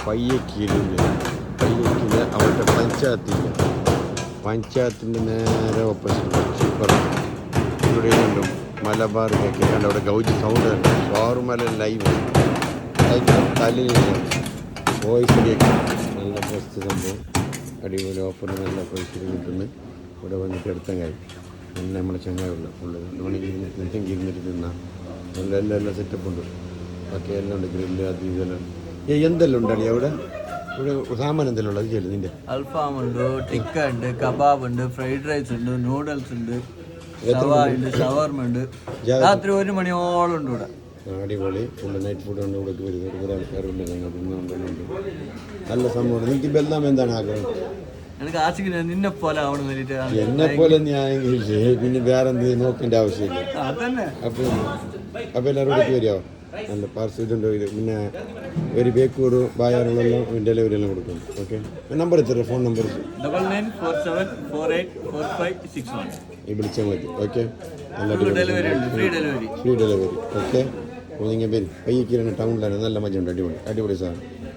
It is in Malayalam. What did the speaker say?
പയ്യക്കീലില്ലേ, പയ്യക്കീല് അവരുടെ പഞ്ചായത്തിൻ്റെ നേരെ ഓപ്പോസിറ്റ് സൂപ്പർ ഇവിടെ കണ്ടും മലബാർ കേക്ക് കണ്ട് അവിടെ ഗൗജി സൗണ്ട് ഉണ്ട്. ഷോർമല ലൈവ് തലയിൽ വോയിസ് കേക്ക് നല്ല ബെസ്റ്റ് സംഭവം, അടിപൊളി ഓഫർ, നല്ല പൈസയിൽ കിട്ടുന്നു. ഇവിടെ വന്നിട്ട് എടുത്താൽ കാര്യം നല്ല നമ്മളെ ചങ്ങായുള്ള ഫുള്ള് 2 മണിക്ക് ഇരുന്നിട്ട് തിന്നാം. നല്ല എല്ലാം സെറ്റപ്പ് ഉണ്ട്. ബാക്കി എല്ലാം ഉണ്ട്, ഗ്രില്ല് അത് ഇതെല്ലാം. എന്തെല്ലാം ഉണ്ടടി അവിടെ? ഇവിടെ സാമാൻ എന്തെല്ലാം ഉള്ളത് ചെയ്യല് നിന്റെ? അൽഫാം ഉണ്ട്, ടിക്ക ഉണ്ട്, കബാബ് ഉണ്ട്, ഫ്രൈഡ് റൈസ് ഉണ്ട്, നൂഡിൽസ് ഉണ്ട്, ഉണ്ട്, ഷവർമ ഉണ്ട്. രാത്രി 1 മണിയോളം ഉണ്ട് ഇവിടെ. അടിപൊളി ഫുള്ള് നൈറ്റ് ഫുഡാണ് ഇവിടെ വരുന്നത്. കുറേ ആൾക്കാരുണ്ട്, തിന്നുന്നുണ്ട്. നല്ല സംഭവം. നിങ്ങൾക്ക് ഇപ്പം എല്ലാം എന്താണ് ആഗ്രഹം? എനിക്ക് ആശിക്കുന്ന നിന്നെ പോലെ ആവണം വേണ്ടിട്ട്. എന്നെ പോലെ ഞാൻ പിന്നെ വേറെ എന്ത് നോക്കേണ്ട ആവശ്യമില്ല. അതന്നെ. അപ്പോൾ എല്ലാവരും കൂടി വരികയോ? നല്ല പാർസലുണ്ട്. പിന്നെ ഒരു ബേക്കൂർ ബായാറുകളെല്ലാം ഡെലിവറി എല്ലാം കൊടുക്കും. ഓക്കെ, നമ്പർ എത്ര? ഫോൺ നമ്പർ 9947484561 ഈ വിളിച്ചാൽ മതി. ഓക്കെ, നല്ല ഫ്രീ ഡെലിവറി. ഓക്കെ. അപ്പോൾ നിങ്ങൾ വരും. പയ്യക്കീരാണ്, ടൗണിലാണ്. നല്ല മജ ഉണ്ട്. അടിപൊളി സാധനം.